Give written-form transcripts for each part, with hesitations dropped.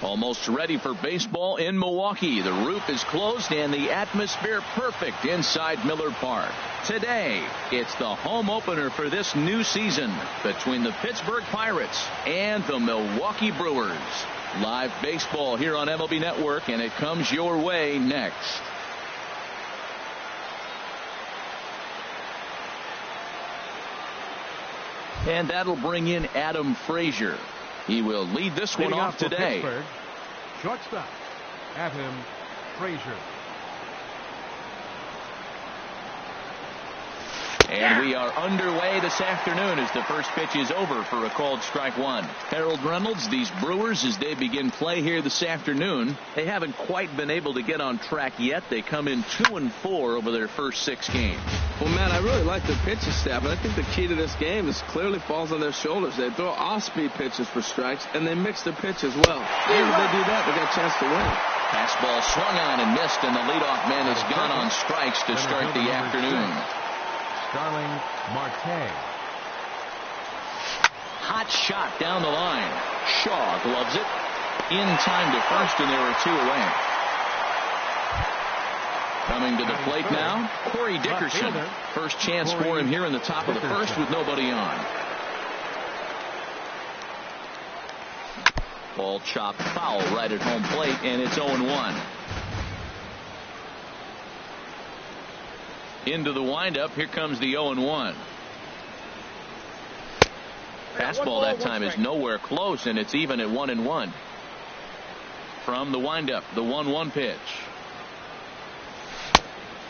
Almost ready for baseball in Milwaukee. The roof is closed and the atmosphere perfect inside Miller Park. Today, it's the home opener for this new season between the Pittsburgh Pirates and the Milwaukee Brewers. Live baseball here on MLB Network, and it comes your way next. And that'll bring in Adam Frazier. He will lead this one off today. Shortstop, Adam Frazier. And we are underway this afternoon as the first pitch is over for a called strike one. Harold Reynolds, these Brewers, as they begin play here this afternoon, they haven't quite been able to get on track yet. They come in 2-4 over their first 6 games. Well, man, I really like their pitching staff, but I think the key to this game is clearly falls on their shoulders. They throw off-speed pitches for strikes, and they mix the pitch as well. Maybe they do that, they got a chance to win. Fastball swung on and missed, and the leadoff man has gone on strikes to start the afternoon. Starling Marte. Hot shot down the line. Shaw gloves it. In time to first, and there are 2 away. Coming to the plate now, Corey Dickerson. First chance for him here in the top of the first with nobody on. Ball chopped foul right at home plate, and it's 0-1. Into the windup. Here comes the 0-1. Fastball that time is nowhere close, and it's even at 1-1. From the windup, the 1-1 pitch.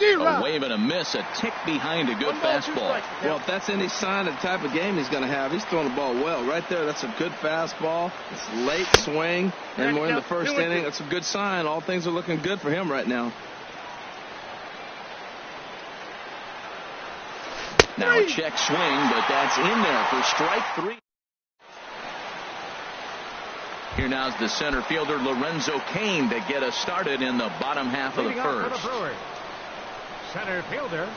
A wave and a miss, a tick behind a good fastball. Well, if that's any sign of the type of game he's going to have, he's throwing the ball well. Right there, that's a good fastball. It's late swing, and we're in the first inning. That's a good sign. All things are looking good for him right now. Now a check swing, but that's in there for strike 3. Here now's the center fielder Lorenzo Cain to get us started in the bottom half of the first. Center fielder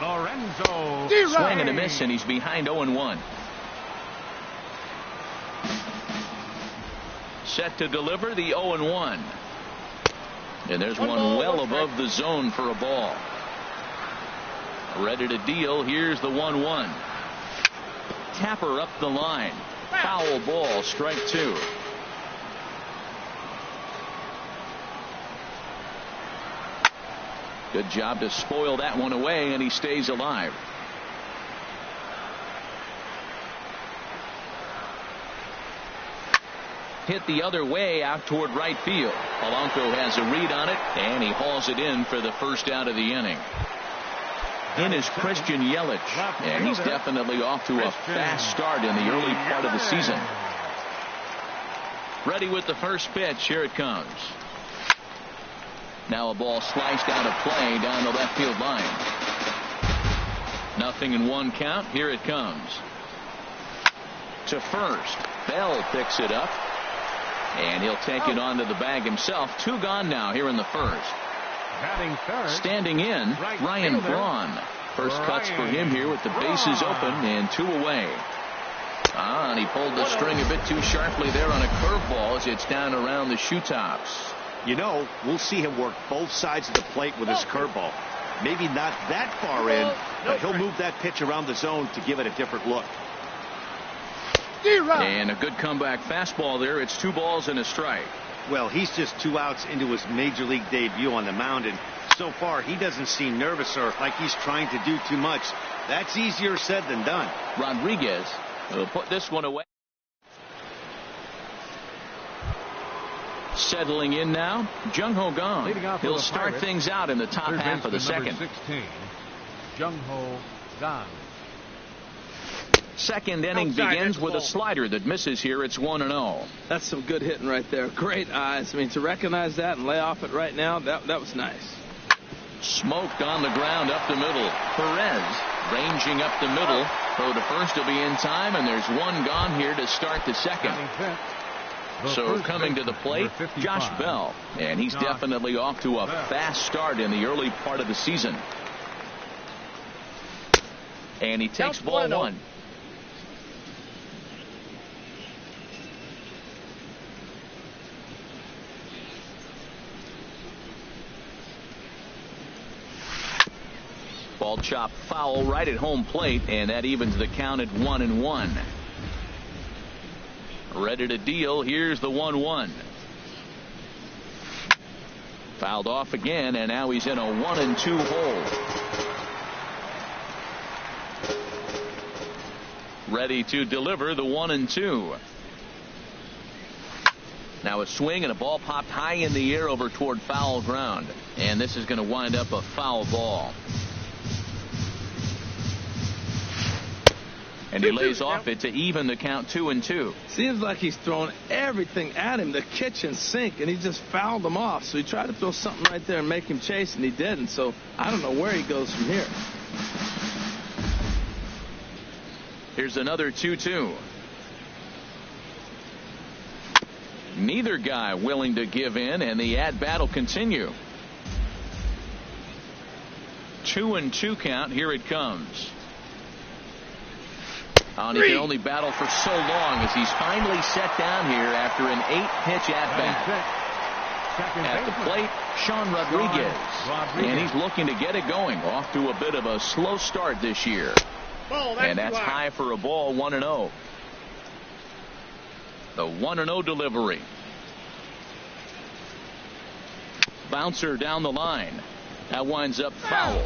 Lorenzo. Swing and a miss, and he's behind 0-1. Set to deliver the 0-1. And there's one well above the zone for a ball. Ready to deal. Here's the 1-1. Tapper up the line. Foul ball, strike 2. Good job to spoil that one away, and he stays alive. Hit the other way out toward right field. Polanco has a read on it, and he hauls it in for the first out of the inning. In is Christian Yelich, and he's definitely off to a fast start in the early part of the season. Ready with the first pitch. Here it comes. Now a ball sliced out of play down the left field line. 0-1 count. Here it comes. To first. Bell picks it up, and he'll take it onto the bag himself. 2 gone now here in the first. Standing in, Ryan Braun. First cuts for him here with the bases open and 2 away. And he pulled the string a bit too sharply there on a curveball as it's down around the shoe tops. You know, we'll see him work both sides of the plate with his curveball. Maybe not that far in, but he'll move that pitch around the zone to give it a different look. And a good comeback fastball there. It's 2 balls and a strike. Well, he's just 2 outs into his major league debut on the mound, and so far he doesn't seem nervous or like he's trying to do too much. That's easier said than done. Rodriguez will put this one away. Settling in now, Jung-Ho Kang. He'll start things out in the top half of the second. 16, Jung-Ho Kang. Second inning begins with a slider that misses here. It's 1-0. That's some good hitting right there. Great eyes. I mean, to recognize that and lay off it right now, that was nice. Smoked on the ground up the middle. Perez ranging up the middle. Throw to first will be in time, and there's 1 gone here to start the second. So coming to the plate, Josh Bell, and he's definitely off to a fast start in the early part of the season. And he takes ball 1. called chop foul right at home plate, and that evens the count at 1-1. Ready to deal. Here's the 1-1. Fouled off again, and now he's in a 1-2 hole. Ready to deliver the 1-2. Now a swing and a ball popped high in the air over toward foul ground, and this is going to wind up a foul ball. And he lays off it to even the count 2-2. Seems like he's throwing everything at him, the kitchen sink, and he just fouled him off. So he tried to throw something right there and make him chase, and he didn't. So I don't know where he goes from here. Here's another 2-2. Neither guy willing to give in, and the at-bat will continue. 2-2 count. Here it comes. And he can only battle for so long as he's finally set down here after an 8-pitch at-bat. At the plate, Sean Rodriguez. And he's looking to get it going. Off to a bit of a slow start this year. And that's high for a ball, 1-0. The 1-0 delivery. Bouncer down the line. That winds up foul.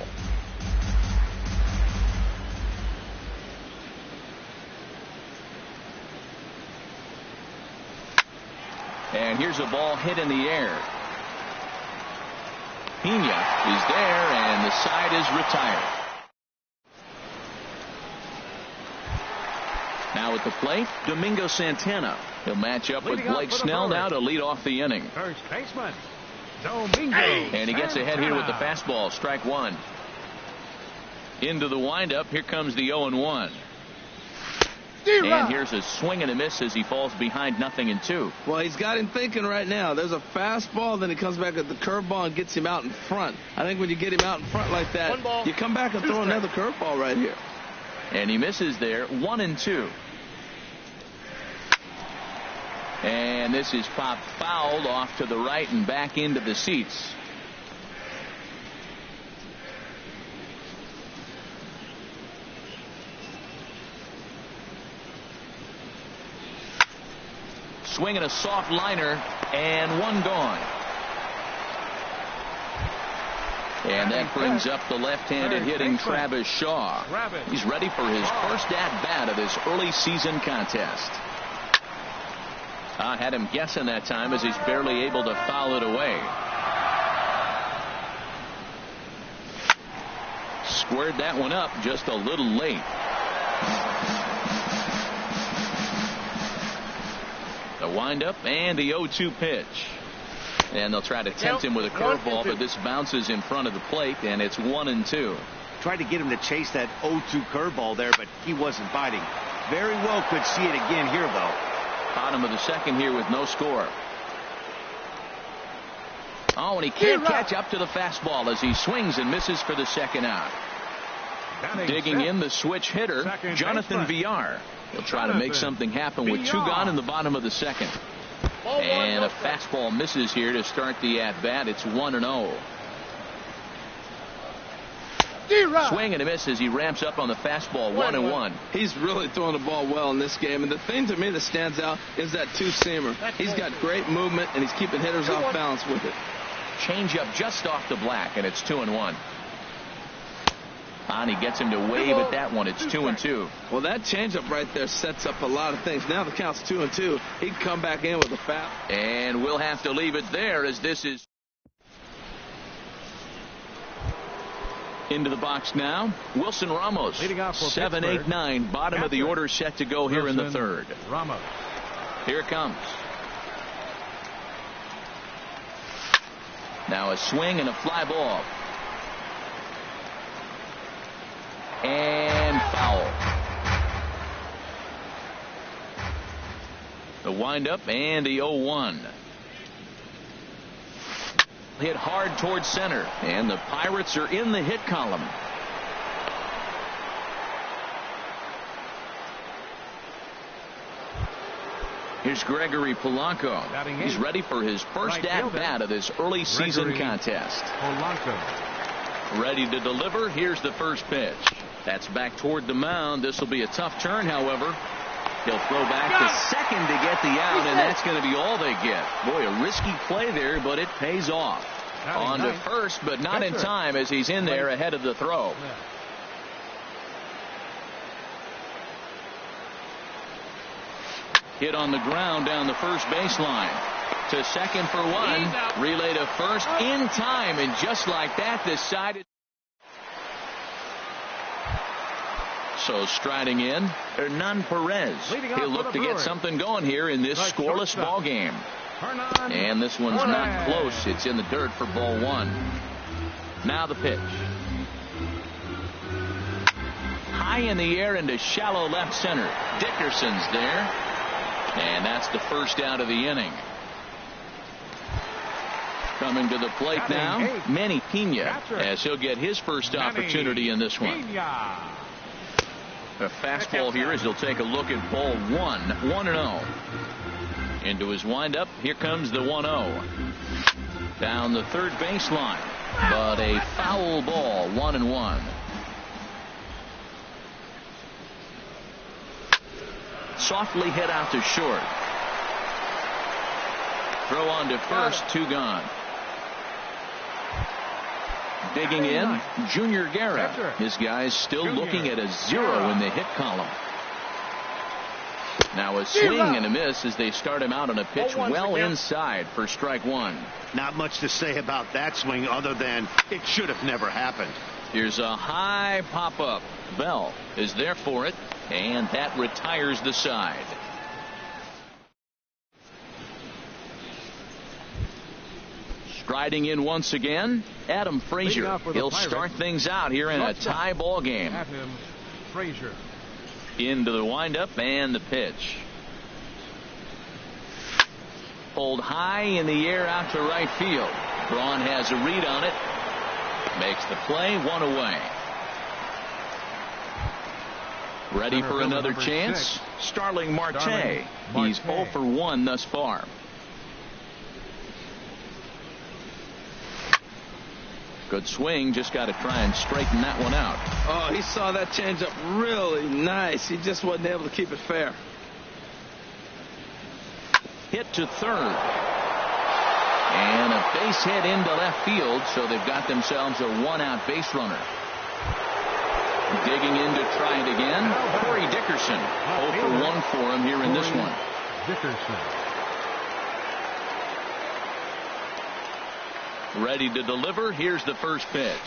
And here's a ball hit in the air. Pena is there, and the side is retired. Now at the plate, Domingo Santana. He'll match up with Blake Snell now to lead off the inning. First baseman, Domingo. And he gets ahead here with the fastball, strike one. Into the windup, here comes the 0-1. And here's a swing and a miss as he falls behind 0-2. Well, he's got him thinking right now. There's a fastball, then he comes back at the curveball and gets him out in front. I think when you get him out in front like that, you come back and throw another curveball right here. And he misses there, 1-2. And this is popped fouled off to the right and back into the seats. Swinging a soft liner, and one gone. And that brings up the left-handed hitting Travis Shaw. He's ready for his first at-bat of this early season contest. I had him guessing that time as he's barely able to foul it away. Squared that one up just a little late. The windup and the 0-2 pitch. And they'll try to tempt him with a curveball, but this bounces in front of the plate, and it's 1-2. Tried to get him to chase that 0-2 curveball there, but he wasn't biting. Very well could see it again here, though. Bottom of the second here with no score. Oh, and he can't catch up to the fastball as he swings and misses for the second out. Digging in the switch hitter, Jonathan Villar. He'll try to make something happen with two gone in the bottom of the second. And a fastball misses here to start the at-bat. It's 1-0. Swing and a miss as he ramps up on the fastball. 1-1. He's really throwing the ball well in this game. And the thing to me that stands out is that two-seamer. He's got great movement, and he's keeping hitters off balance with it. Changeup just off the black, and it's 2-1. And he gets him to wave at that one. It's 2-2. Well, that changeup right there sets up a lot of things. Now the count's 2-2. He can come back in with a foul. And we'll have to leave it there as this is into the box now. Wilson Ramos, 7, 8, 9, bottom of the order, set to go here in the third. Ramos. Here it comes. Now a swing and a fly ball. And foul. The windup and the 0-1. Hit hard towards center, and the Pirates are in the hit column. Here's Gregory Polanco. He's ready for his first at-bat of this early season contest. Polanco. Ready to deliver. Here's the first pitch. That's back toward the mound. This will be a tough turn, however. He'll throw back to second to get the out, and that's going to be all they get. Boy, a risky play there, but it pays off. On to first, but not in time as he's in there ahead of the throw. Hit on the ground down the first baseline. To second for one. Relay to first in time, and just like that, decided. So striding in, Hernan Perez. He'll look to get something going here in this scoreless ball game. And this one's not close. It's in the dirt for ball one. Now the pitch. High in the air into shallow left center. Dickerson's there. And that's the first out of the inning. Coming to the plate now, Manny Pena, as he'll get his first opportunity in this one. A fastball here as he'll take a look at ball one. 1-0. Into his windup. Here comes the 1-0. Down the third baseline. But a foul ball. 1-1. Softly hit out to short. Throw on to first. 2 gone. Digging in, Junior Guerra. His guy's still looking at a 0 in the hit column. Now a swing and a miss as they start him out on a pitch well inside for strike one. Not much to say about that swing other than it should have never happened. Here's a high pop-up. Bell is there for it, and that retires the side. Striding in once again, Adam Frazier. He'll start things out here in a tie ball game. Frazier. Into the windup and the pitch. Pulled high in the air out to right field. Braun has a read on it. Makes the play. 1 away. Ready for another chance? Starling Marte. He's 0 for 1 thus far. Good swing. Just got to try and straighten that one out. Oh, he saw that changeup really nice. He just wasn't able to keep it fair. Hit to third. And a base hit into left field, so they've got themselves a 1-out base runner. Digging in to try it again, Corey Dickerson. 0 for 1 for him here in this one. Dickerson. Ready to deliver. Here's the first pitch.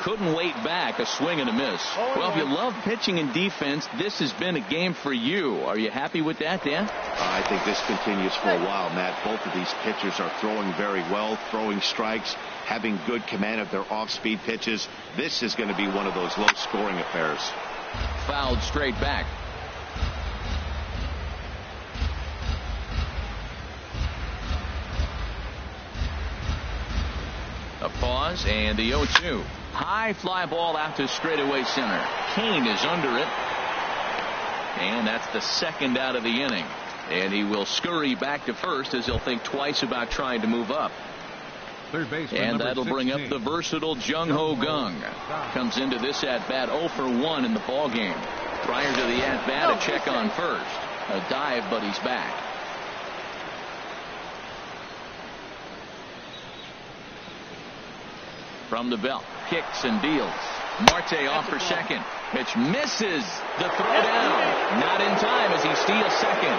Couldn't wait back. A swing and a miss. Well, if you love pitching and defense, this has been a game for you. Are you happy with that, Dan? I think this continues for a while, Matt. Both of these pitchers are throwing very well, throwing strikes, having good command of their off-speed pitches. This is going to be one of those low-scoring affairs. Fouled straight back. A pause and the 0-2. High fly ball out to straightaway center. Kane is under it. And that's the second out of the inning. And he will scurry back to first as he'll think twice about trying to move up. Third baseman, and that'll 16. bring up the versatile Jung Ho Gung. Comes into this at-bat 0 for 1 in the ball game. Prior to the at-bat, a check on first. A dive, but he's back. From the belt, kicks and deals. Marte off for second. Pitch misses. The throw down. Not in time as he steals second.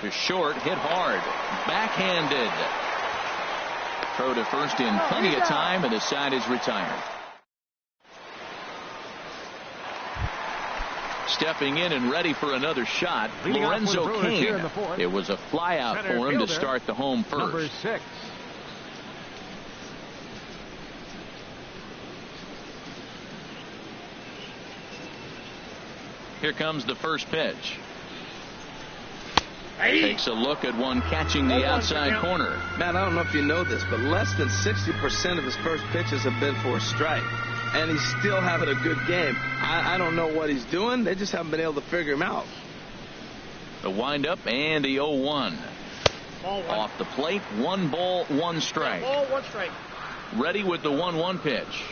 To short, hit hard. Backhanded. Throw to first in plenty of time, and the side is retired. Stepping in and ready for another shot, Lorenzo Cain. It was a fly out for him to start the home first. Number 6. Here comes the first pitch. Takes a look at one catching the outside corner. Matt, I don't know if you know this, but less than 60% of his first pitches have been for a strike. and he's still having a good game. I don't know what he's doing. They just haven't been able to figure him out. The windup and the 0-1. Off the plate, 1 ball, 1 strike. 1 ball, 1 strike. Ready with the 1-1 pitch.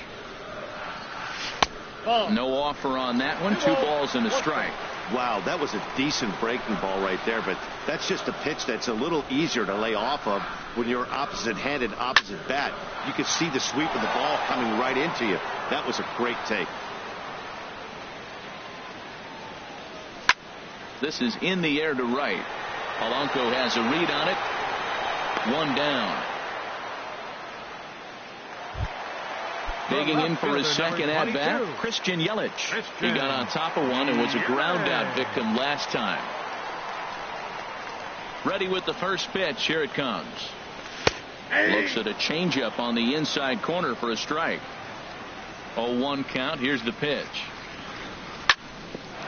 Ball. No offer on that one. 2 balls and a strike. Wow, that was a decent breaking ball right there, but that's just a pitch that's a little easier to lay off of when you're opposite-handed, opposite bat. You can see the sweep of the ball coming right into you. That was a great take. This is in the air to right. Polanco has a read on it. 1 down. Digging in for his second at-bat, Christian Yelich. He got on top of one and was a ground-out victim last time. Ready with the first pitch. Here it comes. Looks at a changeup on the inside corner for a strike. 0-1 count. Here's the pitch.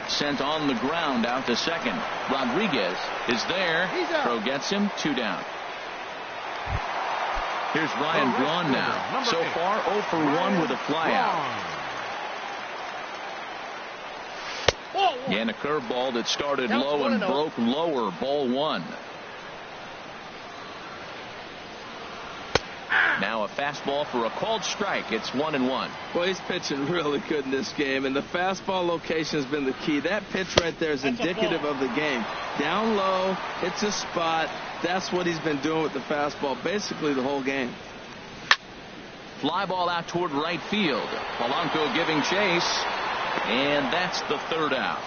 Sent on the ground out to second. Rodriguez is there. Throw gets him. 2 down. Here's Ryan Braun now. So far 0 for 1 with a flyout. And a curveball that started low and broke lower. Ball 1. Now a fastball for a called strike. It's 1-1. Well, he's pitching really good in this game, and the fastball location has been the key. That pitch right there is indicative of the game. Down low, hits a spot. That's what he's been doing with the fastball basically the whole game. Fly ball out toward right field. Polanco giving chase, and that's the 3rd out.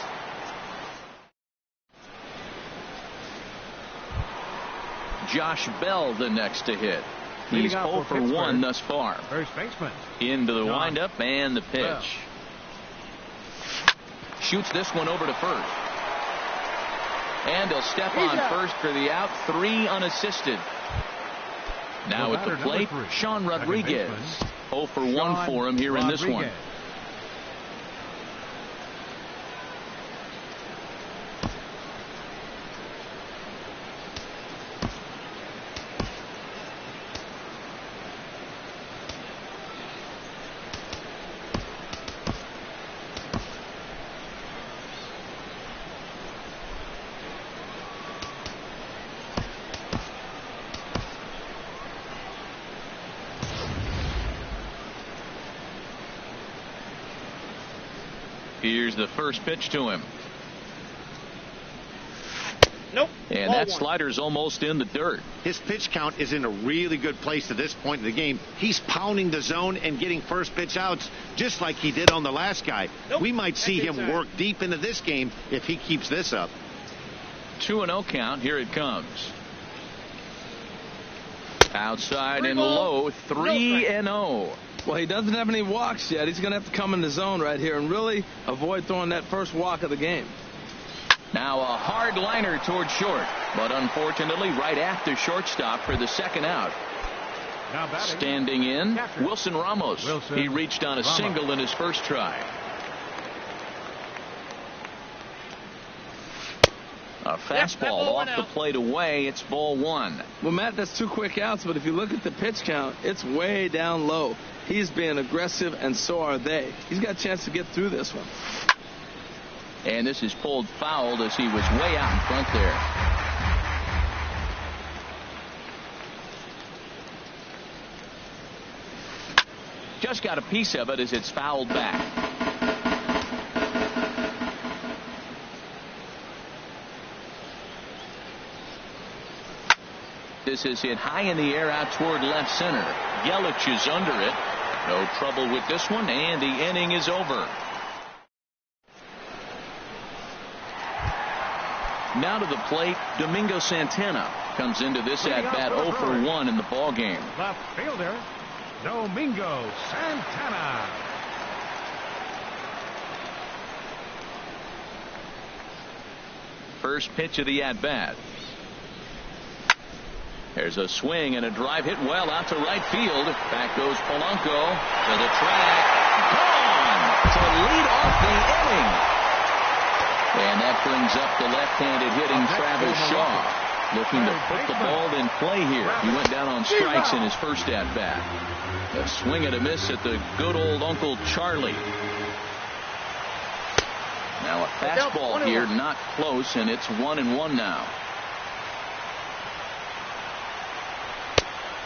Josh Bell the next to hit. He's 0 for 1 thus far. First baseman. Into the windup and the pitch. Shoots this one over to first. And he'll step on first for the out. 3 unassisted. Now at the plate, Sean Rodriguez. 0 for 1 for him here in this one. Here's the first pitch to him. Nope. And that slider's almost in the dirt. His pitch count is in a really good place at this point in the game. He's pounding the zone and getting first pitch outs just like he did on the last guy. Nope. We might see him work deep into this game if he keeps this up. 2-0 count. Here it comes. Outside and low. 3-0. Well, he doesn't have any walks yet. He's going to have to come in the zone right here and really avoid throwing that first walk of the game. Now a hard liner toward short, but unfortunately right after shortstop for the second out. Standing in, Wilson Ramos. He reached on a single in his first try. A fastball off the plate away. It's ball 1. Well, Matt, that's 2 quick outs, but if you look at the pitch count, it's way down low. He's being aggressive, and so are they. He's got a chance to get through this one. And this is pulled foul as he was way out in front there. Just got a piece of it as it's fouled back. This is hit high in the air out toward left center. Yelich is under it. No trouble with this one, and the inning is over. Now to the plate, Domingo Santana comes into this at-bat 0 for 1 in the ball game. Left fielder, Domingo Santana. First pitch of the at-bat. There's a swing and a drive hit well out to right field. Back goes Polanco to the track. Gone to lead off the inning. And that brings up the left-handed hitting Travis Shaw. looking to put the ball in play here. He went down on strikes in his first at-bat. A swing and a miss at the good old Uncle Charlie. Now a fastball here, not close, and it's 1-1 now.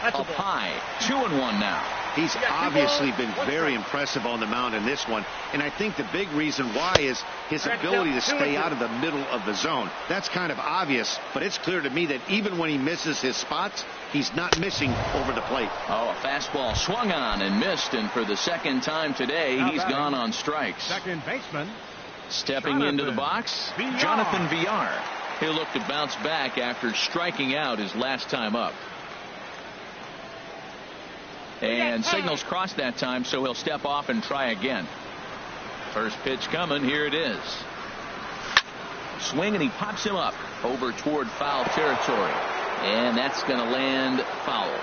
Up high, 2-1 now. He's obviously been very impressive on the mound in this one, and I think the big reason why is his ability to stay out of the middle of the zone. That's kind of obvious, but it's clear to me that even when he misses his spots, he's not missing over the plate. Oh, a fastball swung on and missed, and for the second time today, he's gone on strikes. Second baseman. Stepping into the box, Jonathan Villar. He'll look to bounce back after striking out his last time up. And signals crossed that time, so he'll step off and try again. First pitch coming. Here it is. Swing, and he pops him up over toward foul territory. And that's going to land foul.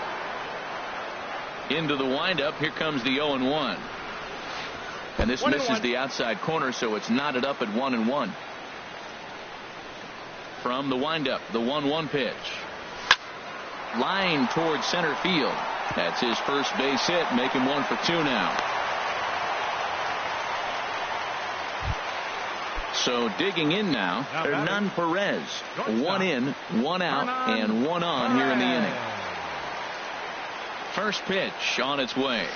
Into the windup. Here comes the 0-1. And this misses the outside corner, so it's knotted up at 1-1. From the windup, the 1-1 pitch. Line towards center field. That's his first base hit, make him 1 for 2 now. So digging in now, Hernan Perez. 1 in, 1 out, and 1 on here in the inning. First pitch on its way.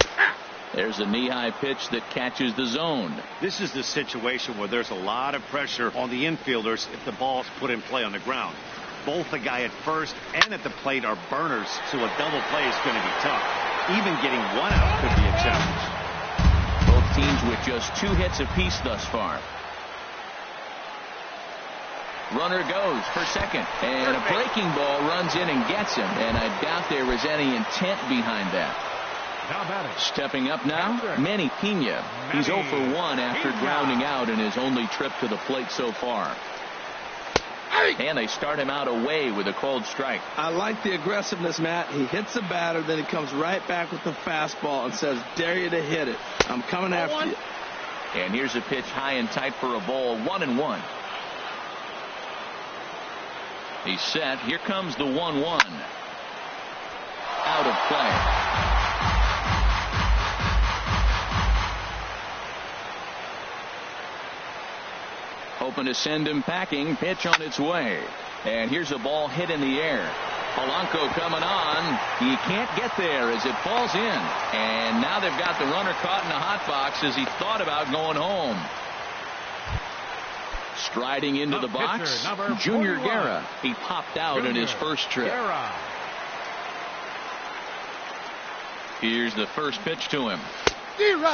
There's a knee-high pitch that catches the zone. This is the situation where there's a lot of pressure on the infielders if the ball's put in play on the ground. Both the guy at first and at the plate are burners, so a double play is going to be tough. Even getting 1 out could be a challenge. Both teams with just 2 hits apiece thus far. Runner goes for second, and a breaking ball runs in and gets him, and I doubt there was any intent behind that. Stepping up now, Manny Pena. He's 0 for 1 after grounding out in his only trip to the plate so far. And they start him out away with a cold strike. I like the aggressiveness, Matt. He hits the batter, then he comes right back with the fastball and says, dare you to hit it. I'm coming after you. And here's a pitch high and tight for a ball, 1-1. He's set. Here comes the 1-1. Out of play. Hoping to send him packing. Pitch on its way. And here's a ball hit in the air. Polanco coming on. He can't get there as it falls in. And now they've got the runner caught in a hot box as he thought about going home. Striding into the box, Junior Guerra. He popped out in his first trip. Here's the first pitch to him.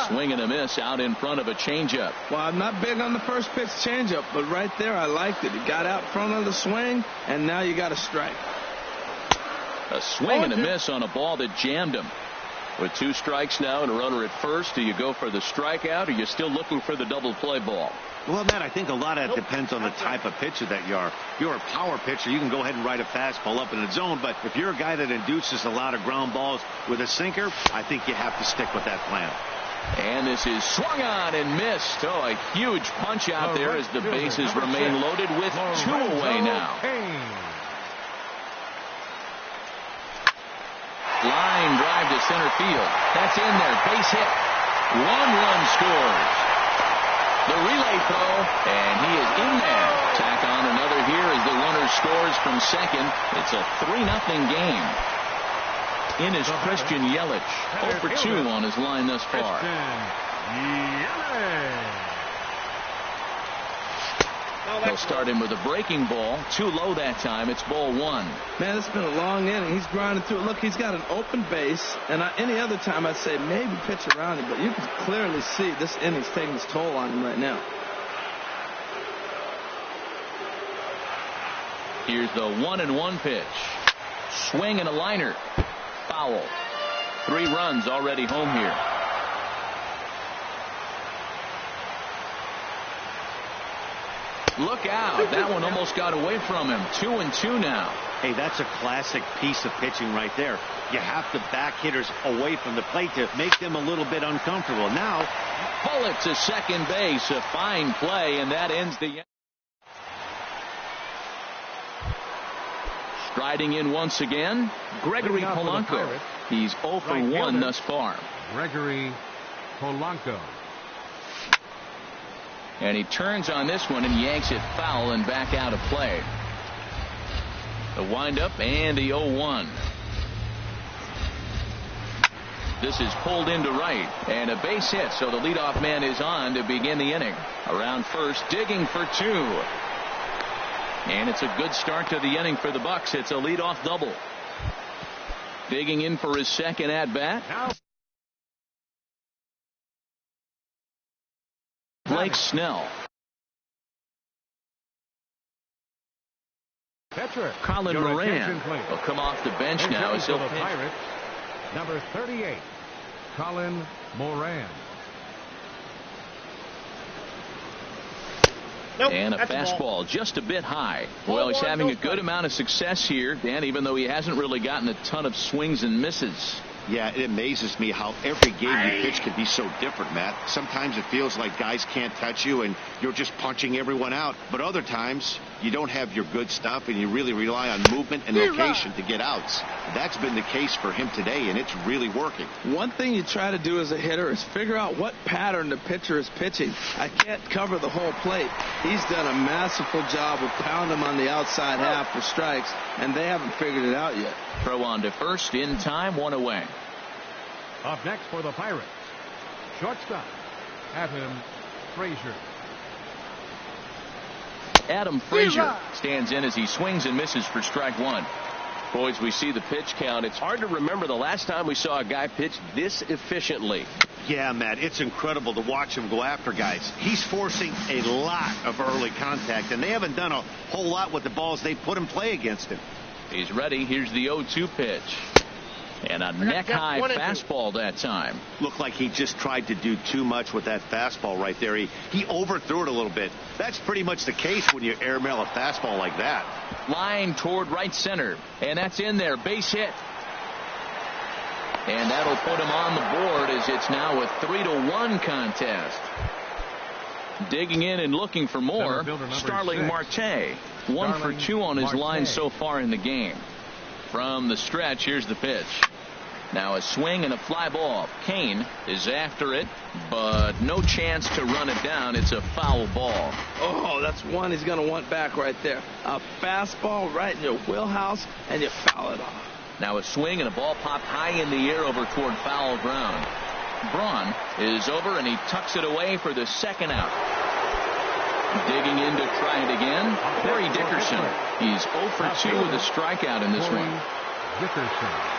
Swing and a miss out in front of a changeup. Well, I'm not big on the first pitch changeup, but right there I liked it. He got out front of the swing, and now you got a strike. A swing and a miss on a ball that jammed him. With 2 strikes now and a runner at first, do you go for the strikeout, or are you still looking for the double play ball? Well, Matt, I think a lot of that depends on the type of pitcher that you are. If you're a power pitcher, you can go ahead and ride a fastball up in the zone, but if you're a guy that induces a lot of ground balls with a sinker, I think you have to stick with that plan. And this is swung on and missed. Oh, a huge punch out there as the bases remain loaded with 2 away now. Line drive to center field. That's in there. Base hit. 1 run scores. The relay throw, and he is in there. Tack on another here as the runner scores from second. It's a 3-0 game. In is Christian Yelich. 0 for 2 on his line thus far. They'll start him with a breaking ball. Too low that time. It's ball 1. Man, it's been a long inning. He's grinding through it. Look, he's got an open base. And any other time I'd say maybe pitch around him. But you can clearly see this inning's taking its toll on him right now. Here's the 1-1 pitch. Swing and a liner. Foul. 3 runs already home here. Look out. That one almost got away from him. 2-2 now. Hey, that's a classic piece of pitching right there. You have to back hitters away from the plate to make them a little bit uncomfortable. Now, bullet to second base. A fine play, and that ends the Striding in once again, Gregory Polanco. He's 0 for 1 thus far. Gregory Polanco. And he turns on this one and yanks it foul and back out of play. The windup and the 0-1. This is pulled into right and a base hit, so the leadoff man is on to begin the inning. Around first, digging for 2. And it's a good start to the inning for the Bucks. It's a leadoff double. Digging in for his second at bat. Blake Snell. Catcher Colin Moran will come off the bench now as he'll pitch. Pirates, number 38, Colin Moran. Nope, and a fastball just a bit high. Well, he's having a good amount of success here, Dan, even though he hasn't really gotten a ton of swings and misses. Yeah, it amazes me how every game you pitch can be so different, Matt. Sometimes it feels like guys can't touch you and you're just punching everyone out. But other times you don't have your good stuff and you really rely on movement and location to get outs. That's been the case for him today, and it's really working. One thing you try to do as a hitter is figure out what pattern the pitcher is pitching. I can't cover the whole plate. He's done a masterful job of pounding him on the outside half for strikes, and they haven't figured it out yet. Throw on to first in time, 1 away. Up next for the Pirates, shortstop, Adam Frazier. Adam Frazier stands in as he swings and misses for strike 1. Boys, we see the pitch count. It's hard to remember the last time we saw a guy pitch this efficiently. Yeah, Matt, it's incredible to watch him go after guys. He's forcing a lot of early contact, and they haven't done a whole lot with the balls they put in play against him. He's ready. Here's the 0-2 pitch. And a neck-high fastball that time. Looked like he just tried to do too much with that fastball right there. He overthrew it a little bit. That's pretty much the case when you airmail a fastball like that. Line toward right center. And that's in there. Base hit. And that'll put him on the board as it's now a 3-1 contest. Digging in and looking for more, Starling Marte. 1 for 2 on his line so far in the game. From the stretch, here's the pitch. Now a swing and a fly ball. Kane is after it, but no chance to run it down. It's a foul ball. Oh, that's one he's going to want back right there. A fastball right in your wheelhouse, and you foul it off. Now a swing and a ball popped high in the air over toward foul ground. Braun is over, and he tucks it away for the second out. Digging in to try it again, Corey Dickerson. He's 0 for 2 with a strikeout in this one. Dickerson.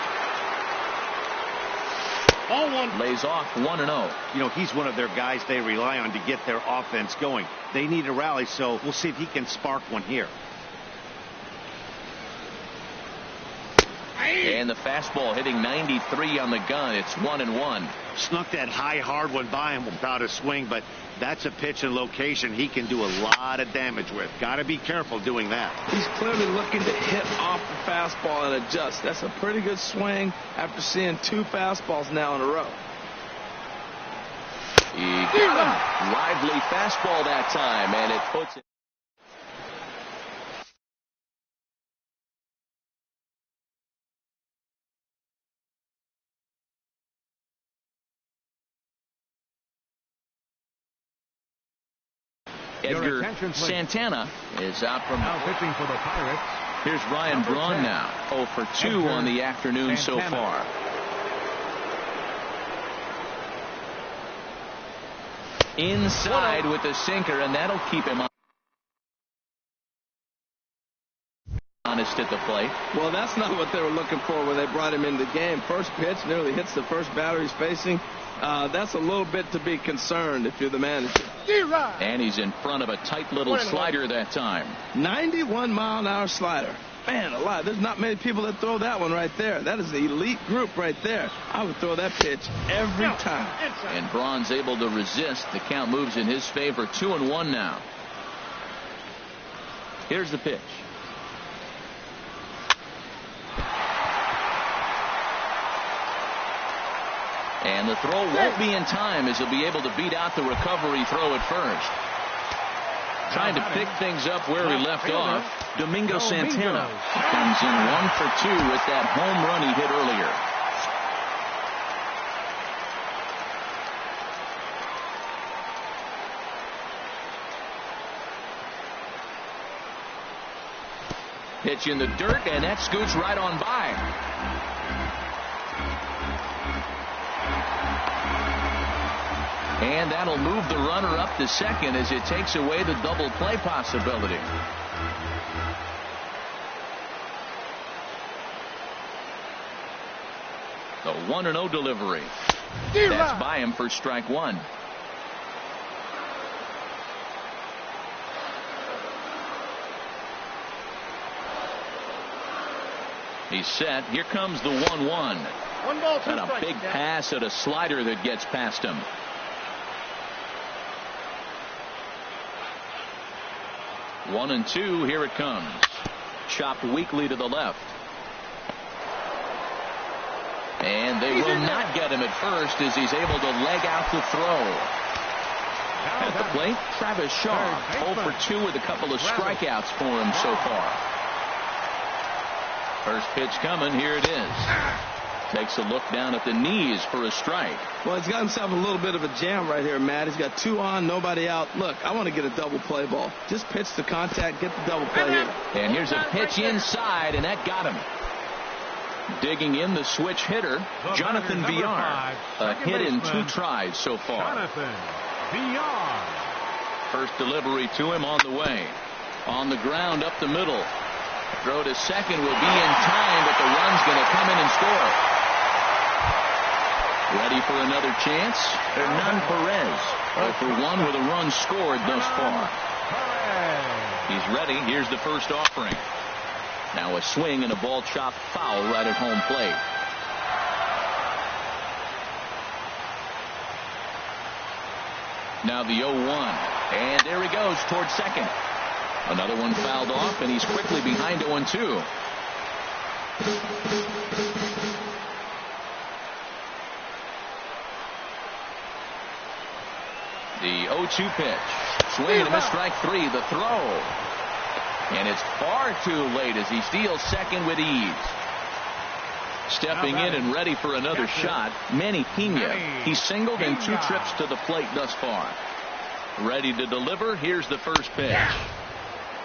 Lays off 1-0. You know, he's one of their guys they rely on to get their offense going. They need a rally, so we'll see if he can spark one here. And the fastball hitting 93 on the gun. It's 1-1. Snuck that high, hard one by him without a swing, but that's a pitch and location he can do a lot of damage with. Got to be careful doing that. He's clearly looking to hit off the fastball and adjust. That's a pretty good swing after seeing 2 fastballs now in a row. He got him. Lively fastball that time, and it puts it. Edgar Santana is out from. Now pitching for the Pirates. Here's Ryan Braun now. 0 for 2 on the afternoon so far. Inside with the sinker, and that'll keep him honest at the plate. Well, that's not what they were looking for when they brought him into the game. First pitch nearly hits the first batter he's facing. That's a little bit to be concerned if you're the manager. And he's in front of a tight little slider that time. 91-mile-an-hour slider. Man alive, there's not many people that throw that one right there. That is the elite group right there. I would throw that pitch every time. And Braun's able to resist. The count moves in his favor. 2-1 now. Here's the pitch. And the throw won't be in time as he'll be able to beat out the recovery throw at first. Trying to pick things up where he left off. Domingo Santana comes in 1 for 2 with that home run he hit earlier. Pitch in the dirt, and that scoots right on by. And that'll move the runner up to second as it takes away the double play possibility. The 1-0 delivery. That's by him for strike one. He's set. Here comes the 1-1. 1 ball, 2 and a big pass at a slider that gets past him. One and two. Here it comes. Chopped weakly to the left. And they will not get him at first as he's able to leg out the throw. At the plate, Travis Shaw, 0 for 2 with a couple of strikeouts for him so far. First pitch coming. Here it is. Takes a look down at the knees for a strike. Well, he's got himself a little bit of a jam right here, Matt. He's got 2 on, nobody out. Look, I want to get a double play ball. Just pitch the contact, get the double play here. And here's a pitch inside, and that got him. Digging in the switch hitter, Jonathan Villar. A hit in 2 tries so far. Jonathan Villar. First delivery to him on the way. On the ground up the middle. Throw to second will be in time, but the run's going to come in and score. Ready for another chance? Hernan Perez. 0 for 1 with a run scored thus far. He's ready. Here's the first offering. Now a swing and a ball chopped foul right at home plate. Now the 0-1. And there he goes towards second. Another one fouled off, and he's quickly behind 0-2. The 0-2 pitch. Swing and a miss, strike 3. The throw. And it's far too late as he steals second with ease. Stepping in and ready for another shot, Manny Pena. He's singled in 2 trips to the plate thus far. Ready to deliver. Here's the first pitch.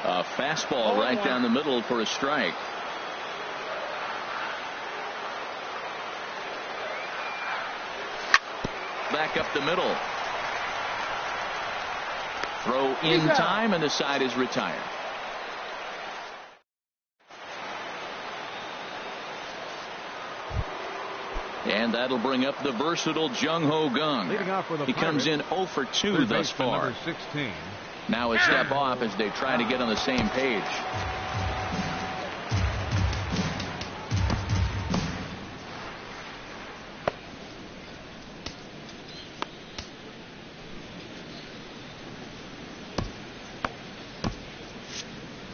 A fastball right down the middle for a strike. Back up the middle. Throw in time, and the side is retired. And that'll bring up the versatile Jung Ho Gung. He comes in 0 for 2 thus far. 16. Now a step off as they try to get on the same page.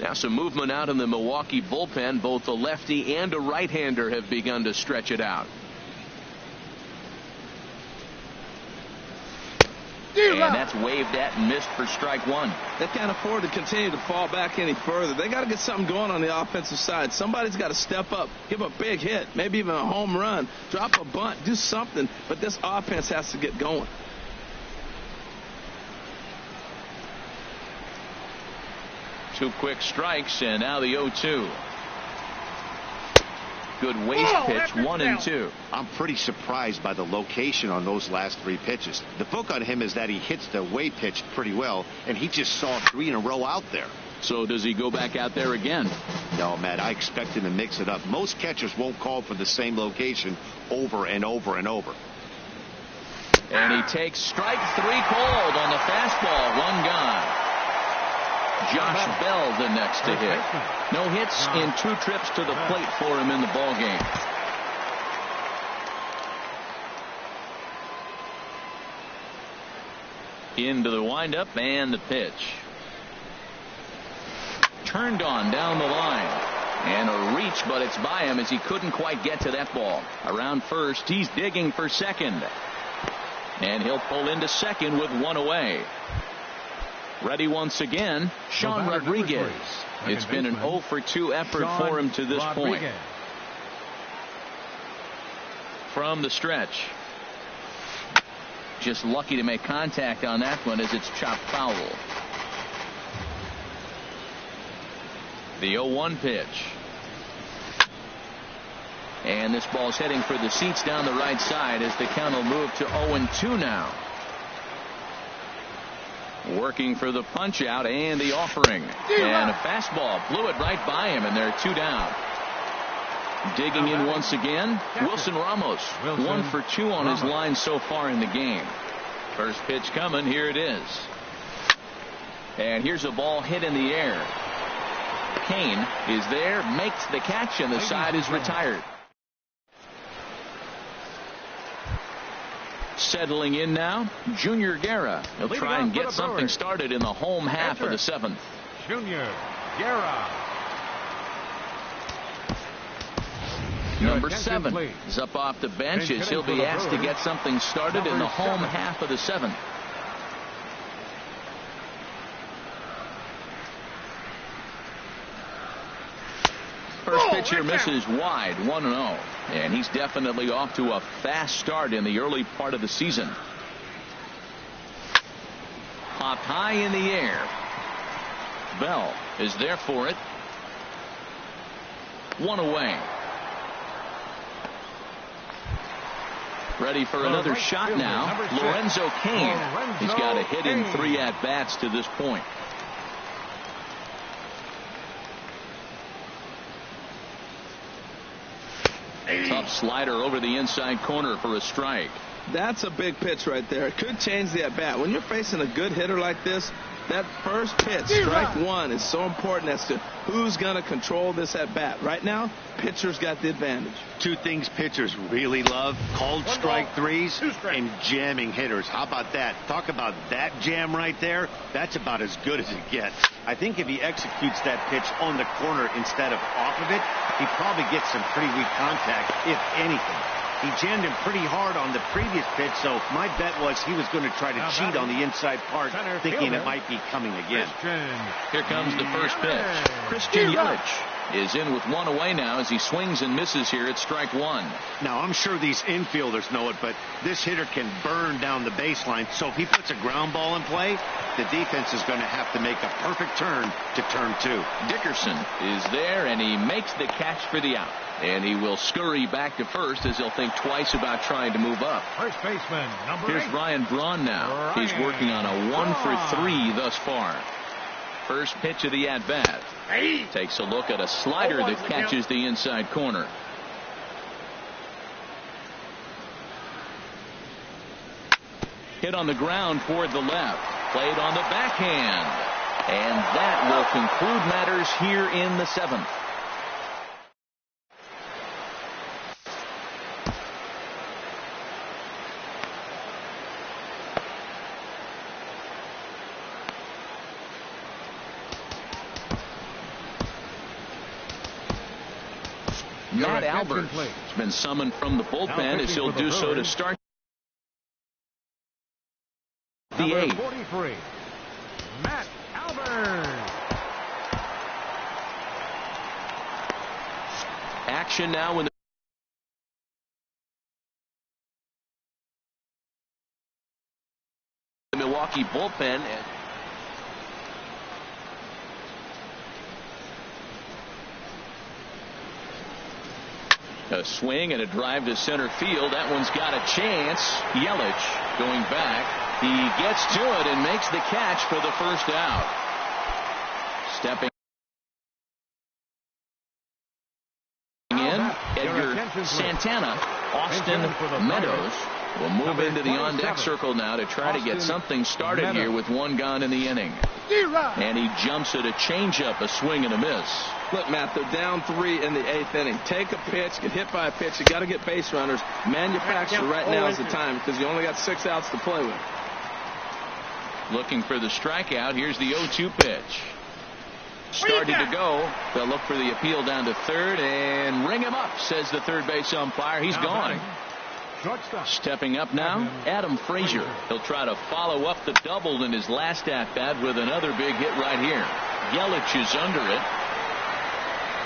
Now some movement out in the Milwaukee bullpen. Both a lefty and a right-hander have begun to stretch it out. And that's waved at and missed for strike 1. They can't afford to continue to fall back any further. They got to get something going on the offensive side. Somebody's got to step up, give a big hit, maybe even a home run, drop a bunt, do something. But this offense has to get going. Two quick strikes, and now the 0-2. Good waist pitch, 1 and 2. I'm pretty surprised by the location on those last 3 pitches. The book on him is that he hits the way pitch pretty well, and he just saw 3 in a row out there. So does he go back out there again? No, Matt, I expect him to mix it up. Most catchers won't call for the same location over and over and over. And he takes strike 3 cold on the fastball. 1 gone. Josh Bell the next to hit. No hits in 2 trips to the plate for him in the ball game. Into the windup and the pitch. Turned on down the line. And a reach, but it's by him as he couldn't quite get to that ball. Around first, he's digging for second. And he'll pull into second with 1 away. Ready once again, Sean Rodriguez. It's been an 0 for 2 effort for him to this point. From the stretch. Just lucky to make contact on that one as it's chopped foul. The 0-1 pitch. And this ball's heading for the seats down the right side as the count will move to 0-2 now. Working for the punch out and the offering. And a fastball blew it right by him, and they're 2 down. Digging in once again, Wilson Ramos. 1 for 2 on his line so far in the game. First pitch coming. Here it is. And here's a ball hit in the air. Kane is there, makes the catch, and the side is retired. Settling in now, Junior Guerra. He'll try and get something started in the home half of the 7th. Junior Guerra. Number 7 is up off the bench as he'll be asked to get something started in the home half of the 7th. First pitch here misses wide, 1-0. And he's definitely off to a fast start in the early part of the season. Popped high in the air. Bell is there for it. 1 away. Ready for another shot now. Lorenzo Kane. He's got a hit in 3 at-bats to this point. Tough slider over the inside corner for a strike. That's a big pitch right there. It could change the at-bat. When you're facing a good hitter like this, that first pitch, strike 1, is so important as to who's going to control this at-bat. Right now, pitcher's got the advantage. 2 things pitchers really love: called strike 3s and jamming hitters. How about that? Talk about that jam right there. That's about as good as it gets. I think if he executes that pitch on the corner instead of off of it, he probably gets some pretty weak contact, if anything. He jammed him pretty hard on the previous pitch, so my bet was he was going to try to cheat on the inside part, thinking it might be coming again. Here comes the first pitch. Christian Yelich is in with 1 away now as he swings and misses here at strike 1. Now, I'm sure these infielders know it, but this hitter can burn down the baseline, so if he puts a ground ball in play, the defense is going to have to make a perfect turn to turn 2. Dickerson is there, and he makes the catch for the out. And he will scurry back to first as he'll think twice about trying to move up. First baseman, number 8. Here's Ryan Braun now. He's working on a 1 for 3 thus far. First pitch of the at-bat. Takes a look at a slider that catches the inside corner. Hit on the ground toward the left. Played on the backhand. And that will conclude matters here in the 7th. Matt Albert has been summoned from the bullpen as he'll do so to start the 8th. 43, Matt Albert. Action now in the Milwaukee bullpen. A swing and a drive to center field. That one's got a chance. Yelich going back. He gets to it and makes the catch for the first out. Stepping in, Edgar Santana. Austin Meadows will move into the on-deck circle now to try to get something started here with 1 gone in the inning. And he jumps at a changeup, a swing and a miss. Look, Matt, they're down 3 in the 8th inning. Take a pitch, get hit by a pitch. You got to get base runners. Manufacture right now is the time because you only got 6 outs to play with. Looking for the strikeout. Here's the 0-2 pitch. Starting to go. They'll look for the appeal down to third and ring him up, says the third base umpire. He's gone. Shortstop. Stepping up now, Adam Frazier. He'll try to follow up the double in his last at-bat with another big hit right here. Yelich is under it.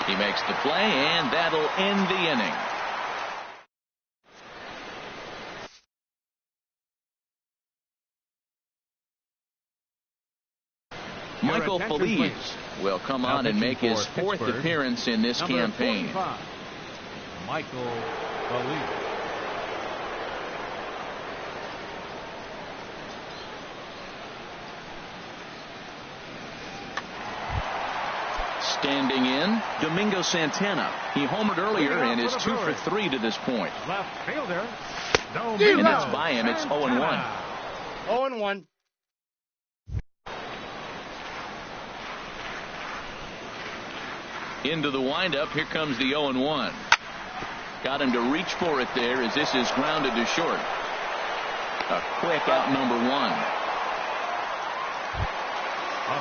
He makes the play, and that'll end the inning. Michael Feliz will come on and make his fourth appearance in this campaign. Michael Feliz. Standing in, Domingo Santana. He homered earlier and is 2 for 3 to this point. Left fielder. And that's by him. It's 0-1. 0-1. Into the windup. Here comes the 0-1. Got him to reach for it there as this is grounded to short. A quick out number 1.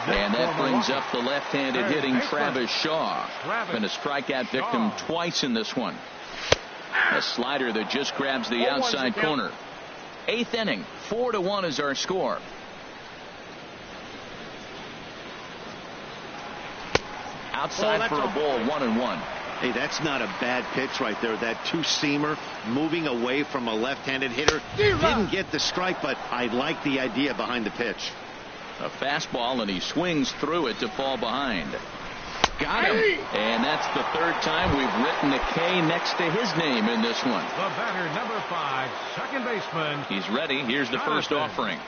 And that brings up the left-handed hitting Travis Shaw. Been a strikeout victim twice in this one. A slider that just grabs the outside corner. 8th inning. 4-1 is our score. Outside for a ball, 1-1. Hey, that's not a bad pitch right there. That two-seamer moving away from a left-handed hitter. Didn't get the strike, but I like the idea behind the pitch. A fastball, and he swings through it to fall behind. Got him. And that's the third time we've written a K next to his name in this one. The batter, number 5, second baseman. He's ready. Here's the first offering.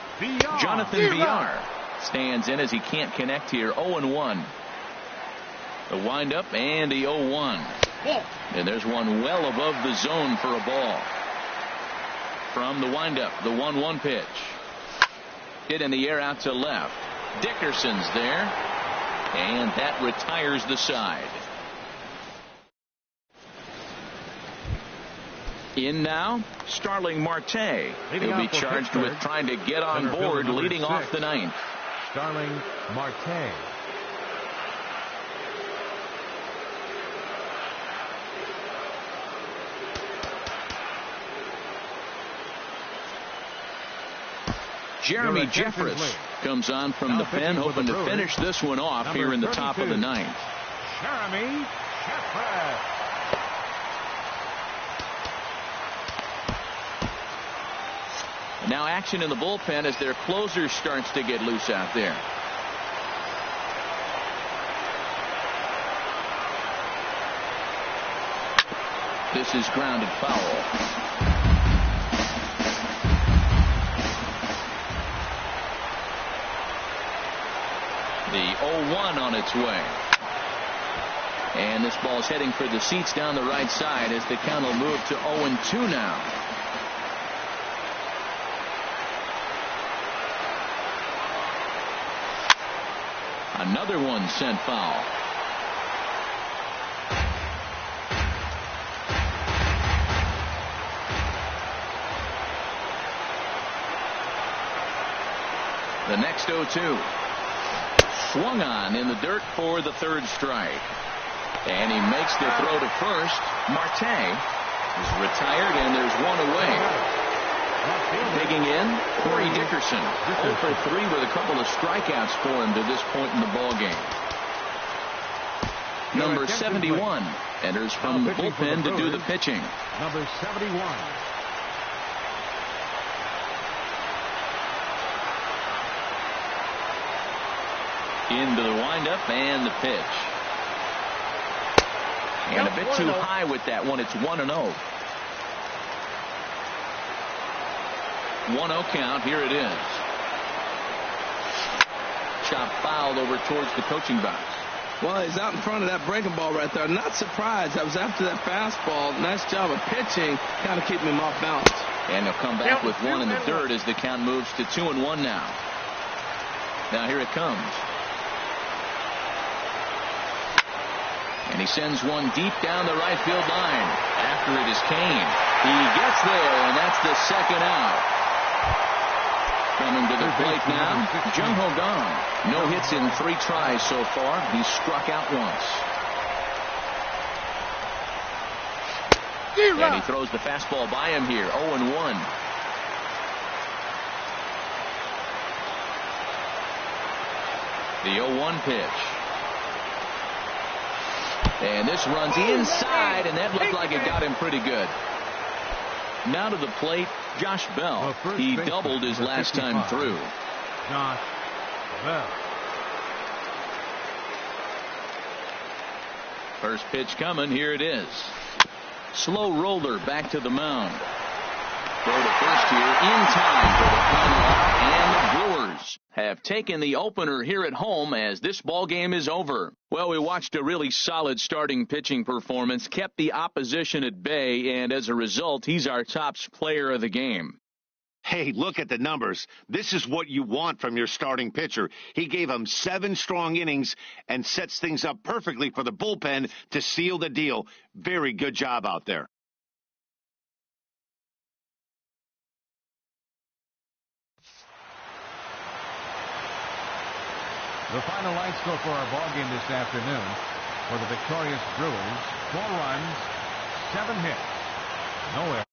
Jonathan Villar stands in as he can't connect here. 0-1. The windup and the 0-1. And there's one well above the zone for a ball. From the windup, the 1-1 pitch. Hit in the air out to left. Dickerson's there. And that retires the side. In now, Starling Marte. He'll be charged with trying to get on board leading off the 9th. Starling Marte. Jeremy Jeffress comes on from the pen, hoping to finish this one off here in the top of the 9th. Jeremy Jeffress. And now action in the bullpen as their closer starts to get loose out there. This is grounded foul. The 0-1 on its way. And this ball's heading for the seats down the right side as the count will move to 0-2 now. Another one sent foul. The next 0-2. Swung on in the dirt for the third strike. And he makes the throw to first. Marte is retired, and there's one away. Digging in, Corey Dickerson. 0 for 3 with a couple of strikeouts for him to this point in the ballgame. Number 71 enters from the bullpen to do the pitching. Number 71. Into the windup and the pitch. And a bit too high with that one. It's 1-0. 1-0 count. Here it is. Chop fouled over towards the coaching box. Well, he's out in front of that breaking ball right there. Not surprised. I was after that fastball. Nice job of pitching, kind of keeping him off balance. And they'll come back with one in the dirt as the count moves to 2-1 now. Now here it comes. And he sends one deep down the right field line. After it is Kane. He gets there, and that's the second out. Coming to the plate now, Jung Ho Kang. No hits in 3 tries so far. He's struck out once. And he throws the fastball by him here. 0-1. The 0-1 pitch. And this runs inside, and that looked like it got him pretty good. Now to the plate, Josh Bell. He doubled his last time through. Josh Bell. First pitch coming. Here it is. Slow roller back to the mound. Throw to first here in time for the final out, and the Brewers have taken the opener here at home as this ball game is over. Well, we watched a really solid starting pitching performance, kept the opposition at bay, and as a result, he's our top player of the game. Hey, look at the numbers. This is what you want from your starting pitcher. He gave him 7 strong innings and sets things up perfectly for the bullpen to seal the deal. Very good job out there. The final line score for our ball game this afternoon for the victorious Brewers: 4 runs, 7 hits, no errors.